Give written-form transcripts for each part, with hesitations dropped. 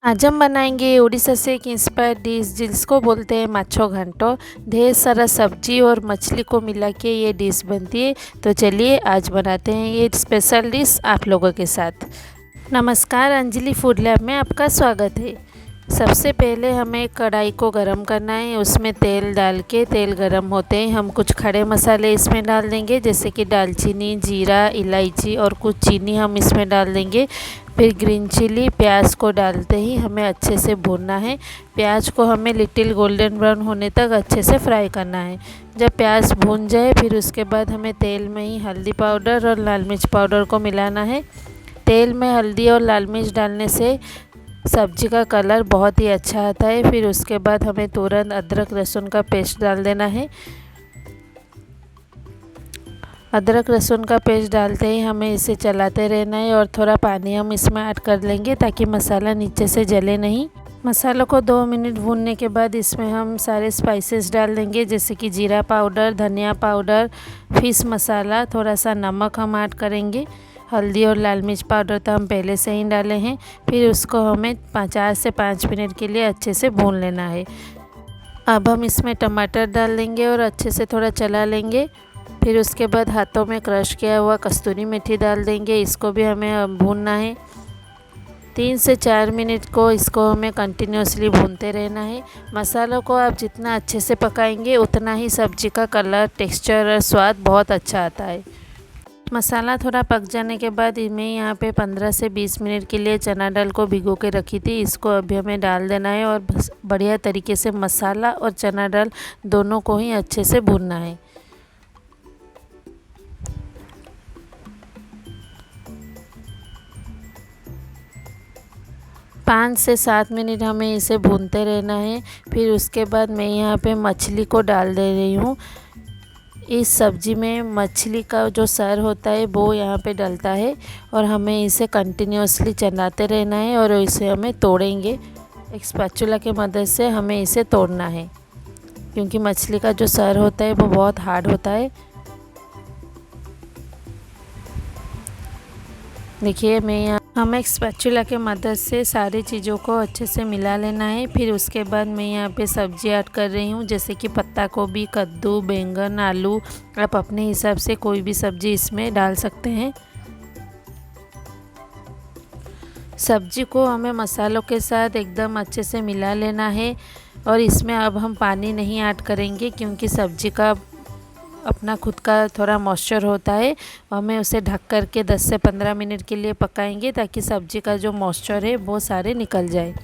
आज हम बनाएंगे उड़ीसा से एक इंस्पायर डिश जिसको बोलते हैं माछो घंटो। ढेर सारा सब्जी और मछली को मिला के ये डिश बनती है। तो चलिए आज बनाते हैं ये स्पेशल डिश आप लोगों के साथ। नमस्कार, अंजलि फूड लैब में आपका स्वागत है। सबसे पहले हमें कढ़ाई को गरम करना है। उसमें तेल डाल के तेल गरम होते ही हम कुछ खड़े मसाले इसमें डाल देंगे, जैसे कि दालचीनी, जीरा, इलायची और कुछ चीनी हम इसमें डाल देंगे। फिर ग्रीन चिली, प्याज को डालते ही हमें अच्छे से भूनना है। प्याज को हमें लिटिल गोल्डन ब्राउन होने तक अच्छे से फ्राई करना है। जब प्याज भून जाए फिर उसके बाद हमें तेल में ही हल्दी पाउडर और लाल मिर्च पाउडर को मिलाना है। तेल में हल्दी और लाल मिर्च डालने से सब्जी का कलर बहुत ही अच्छा आता है। फिर उसके बाद हमें तुरंत अदरक लहसुन का पेस्ट डाल देना है। अदरक लहसुन का पेस्ट डालते ही हमें इसे चलाते रहना है और थोड़ा पानी हम इसमें ऐड कर लेंगे ताकि मसाला नीचे से जले नहीं। मसालों को 2 मिनट भूनने के बाद इसमें हम सारे स्पाइसेस डाल देंगे, जैसे कि जीरा पाउडर, धनिया पाउडर, फिश मसाला, थोड़ा सा नमक हम ऐड करेंगे। हल्दी और लाल मिर्च पाउडर तो हम पहले से ही डाले हैं। फिर उसको हमें 4 से 5 मिनट के लिए अच्छे से भून लेना है। अब हम इसमें टमाटर डाल देंगे और अच्छे से थोड़ा चला लेंगे। फिर उसके बाद हाथों में क्रश किया हुआ कस्तूरी मेथी डाल देंगे। इसको भी हमें भूनना है। 3 से 4 मिनट को इसको हमें कंटिन्यूसली भूनते रहना है। मसालों को आप जितना अच्छे से पकाएंगे उतना ही सब्जी का कलर, टेक्सचर और स्वाद बहुत अच्छा आता है। मसाला थोड़ा पक जाने के बाद मैं यहाँ पे 15 से 20 मिनट के लिए चना दाल को भिगो के रखी थी। इसको अभी हमें डाल देना है और बस बढ़िया तरीके से मसाला और चना दाल दोनों को ही अच्छे से भूनना है। पाँच से 7 मिनट हमें इसे भूनते रहना है। फिर उसके बाद मैं यहाँ पे मछली को डाल दे रही हूँ। इस सब्ज़ी में मछली का जो सर होता है वो यहाँ पे डलता है और हमें इसे कंटिन्यूसली चलाते रहना है और इसे हमें तोड़ेंगे। एक स्पैचुला की मदद से हमें इसे तोड़ना है, क्योंकि मछली का जो सर होता है वो बहुत हार्ड होता है। देखिए हमें एक स्पैचुला के मदद से सारी चीज़ों को अच्छे से मिला लेना है। फिर उसके बाद मैं यहाँ पे सब्जी ऐड कर रही हूँ, जैसे कि पत्ता गोभी, कद्दू, बैंगन, आलू। आप अपने हिसाब से कोई भी सब्जी इसमें डाल सकते हैं। सब्जी को हमें मसालों के साथ एकदम अच्छे से मिला लेना है और इसमें अब हम पानी नहीं ऐड करेंगे, क्योंकि सब्जी का अपना खुद का थोड़ा मॉइस्चर होता है। हमें उसे ढक कर के 10 से 15 मिनट के लिए पकाएंगे ताकि सब्जी का जो मॉइस्चर है वो सारे निकल जाए।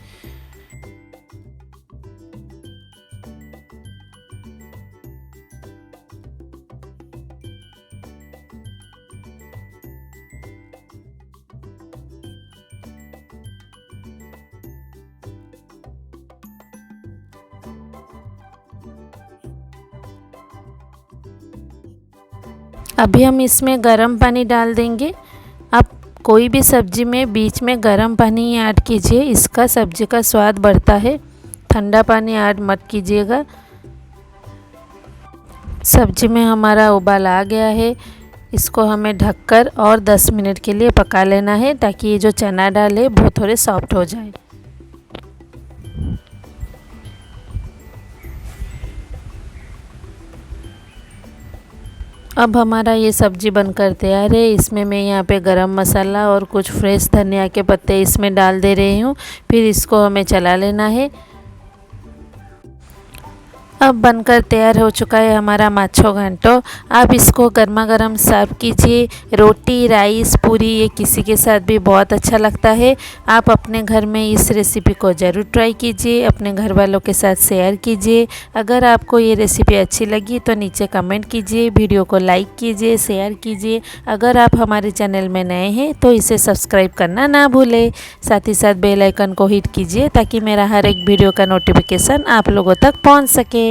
अभी हम इसमें गर्म पानी डाल देंगे। आप कोई भी सब्ज़ी में बीच में गर्म पानी ऐड कीजिए, इसका सब्ज़ी का स्वाद बढ़ता है। ठंडा पानी ऐड मत कीजिएगा। सब्ज़ी में हमारा उबाल आ गया है। इसको हमें ढककर और 10 मिनट के लिए पका लेना है ताकि ये जो चना दाल है वो थोड़े सॉफ्ट हो जाए। अब हमारा ये सब्ज़ी बनकर तैयार है। इसमें मैं यहाँ पे गरम मसाला और कुछ फ्रेश धनिया के पत्ते इसमें डाल दे रही हूँ। फिर इसको हमें चला लेना है। अब बनकर तैयार हो चुका है हमारा माछो घंटो। आप इसको गर्मा गर्म सर्व कीजिए। रोटी, राइस, पूरी, ये किसी के साथ भी बहुत अच्छा लगता है। आप अपने घर में इस रेसिपी को ज़रूर ट्राई कीजिए, अपने घर वालों के साथ शेयर कीजिए। अगर आपको ये रेसिपी अच्छी लगी तो नीचे कमेंट कीजिए, वीडियो को लाइक कीजिए, शेयर कीजिए। अगर आप हमारे चैनल में नए हैं तो इसे सब्सक्राइब करना ना भूलें। साथ ही साथ बेल आइकन को हिट कीजिए ताकि मेरा हर एक वीडियो का नोटिफिकेशन आप लोगों तक पहुँच सके।